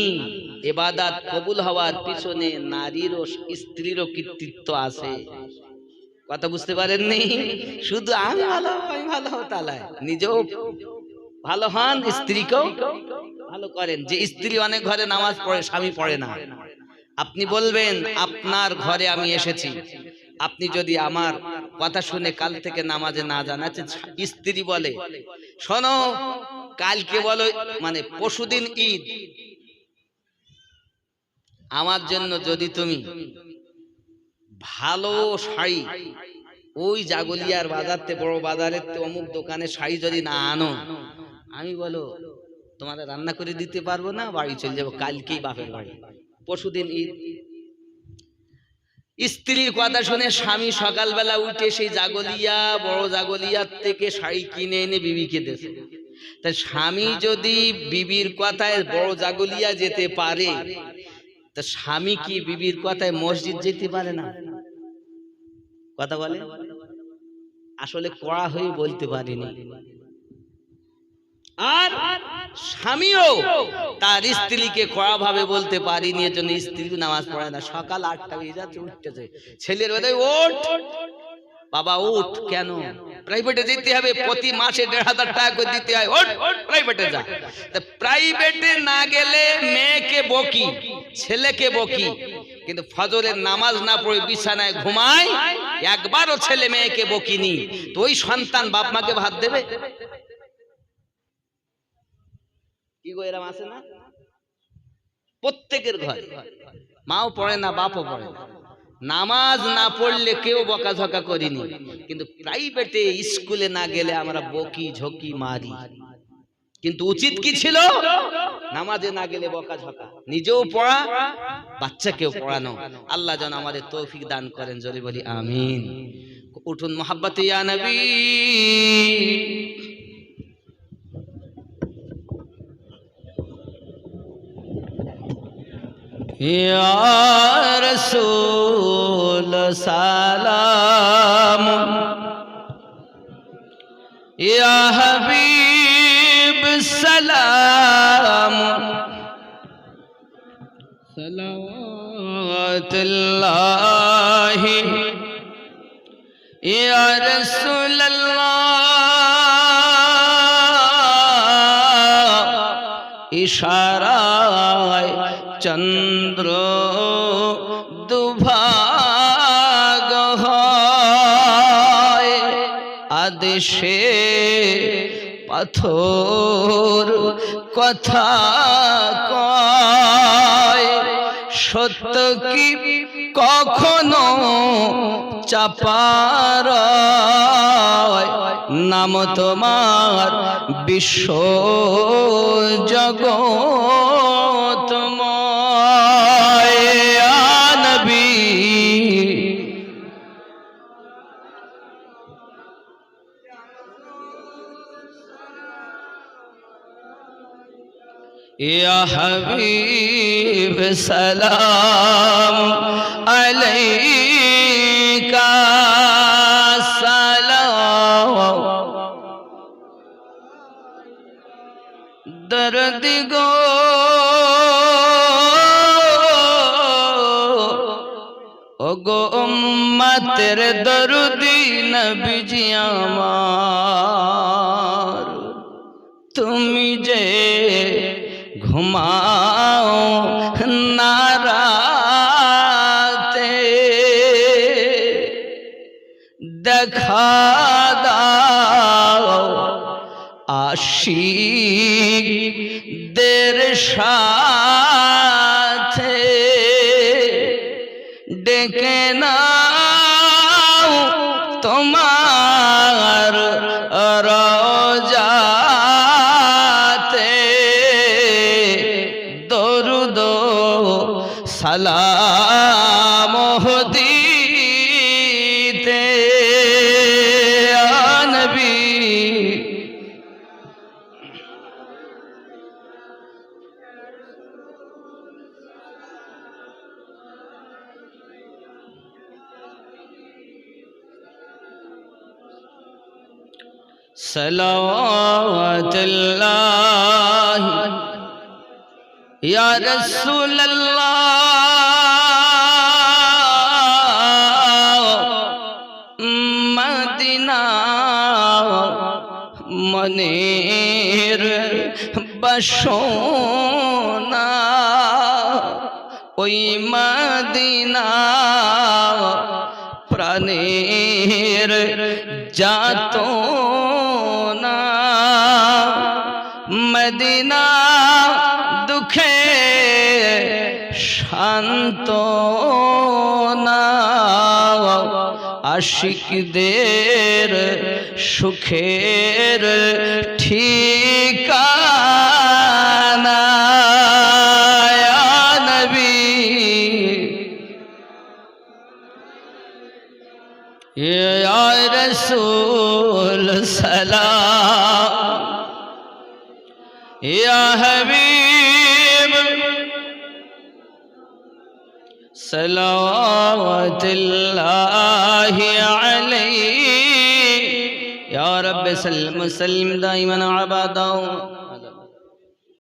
ইবাদত কবুল হওয়ার পিছনে নারীর ও স্ত্রীরও কর্তৃত্ব আছে। কথা বুঝতে পারেননি? শুধু আমি ভালো, আমি ভালো তালায় নিজেও ভালো হন, স্ত্রীকেও ভালো করেন। যে স্ত্রী অনেক ঘরে নামাজ পড়ে, স্বামী পড়ে না, আপনি বলবেন আপনার ঘরে আমি এসেছি, আপনি যদি আমার কথা শুনে কাল থেকে নামাজে না যান, আচ্ছা স্ত্রী বলে শোনো কালকে বলো, মানে পরশুদিন ঈদ, আমার জন্য যদি তুমি ভালো শাড়ি ওই জাগলিয়ার বাজারতে, বড় বাজারের অমুক দোকানে শাড়ি যদি না আনো, আমি বলো তোমার রান্না করে দিতে পারবো না, বাড়ি চলে যাবো, কালকেই বাপের বাড়ি, পরশুদিন ঈদ। স্ত্রীর কথা শুনে স্বামী সকালবেলা উঠে সেই জাগলিয়া, বড় জাগলিয়ার থেকে শাড়ি কিনে এনে বিবিকে দিয়েছে। তা স্বামী যদি বিবির কথায় বড় জাগলিয়া যেতে পারে, তা স্বামী কি বিবির কথায় মসজিদ যেতে পারে না? কথা বলে আসলে কড়া হয়ে বলতে পারিনি। আর স্বামীও তার স্ত্রীকে কড়া ভাবে বলতে পারিনি, এজন্য স্ত্রী নামাজ পড়ে না। সকাল 8টা বেজে যাচ্ছে, উঠতেছে, ছেলের বেলায় ওঠ বাবা উঠ, কেন প্রাইভেটে যেতে হবে, প্রতি মাসে 1,500 টাকা করে দিতে হয়, ওঠ প্রাইভেটে যা। প্রাইভেটে না গেলে মেয়েকে বকি, ছেলেকে বকি, কিন্তু ফজরের নামাজ না পড়ে বিছানায় ঘুমায়, একবারও ছেলে মেয়েকে বকিনি, তো ওই সন্তান বাপ মাকে ভাত দেবে? কি গো এরকম আছে না? প্রত্যেকের ঘরে মাও পড়ে না, বাপও পড়ে না, নামাজ না পড়লে কেউ বকাঝকা করিনি, কিন্তু প্রাইভেটে স্কুলে না গেলে আমরা বকি ঝকি মারি। কিন্তু উচিত কি ছিল? নামাজে না গেলে বকাঝকা, নিজেও পড়া, বাচ্চাকেও পড়ানো। আল্লাহ যেন আমাদের তৌফিক দান করেন, জোরে বলি আমিন। উঠুন মোহাব্বতে ইয়া নবী। या रसूल सलाम, या हबीब सलाम, सलावतुल्लाह या रसूल अल्लाह। इशाराय चंद्र दुभाग হয়, আদেশে পাথর কথা কয়, সত্য কি কখনো চাপার, নাম তোমার বিশ্ব জগৎময়। ইয়া নবী ইয়া হাবিব সালাম আলাইকা, সালাম দরদি গো ওগো উম্মতের দরদি নবীজি আমার তুমি যে ঘুমাও না রাতে দেখা দাও আশিকদের সাথে ডেকে নাও তোমার রওজাতে দরুদ সালাম দিতে ইয়া নবী सलावतुल्लाह या रसूल अल्लाह मदीना मनेर बसोना ओई मदीना प्राणेर जातो ना मदीना दुखे शांतना आशिकदेर सुखेर ठिकाना या नबी या रसूल सलाम या हबीब सलावतुल्लाहि अलैहि या रब्ब सल्लम सल्लिम दाइमन अबदा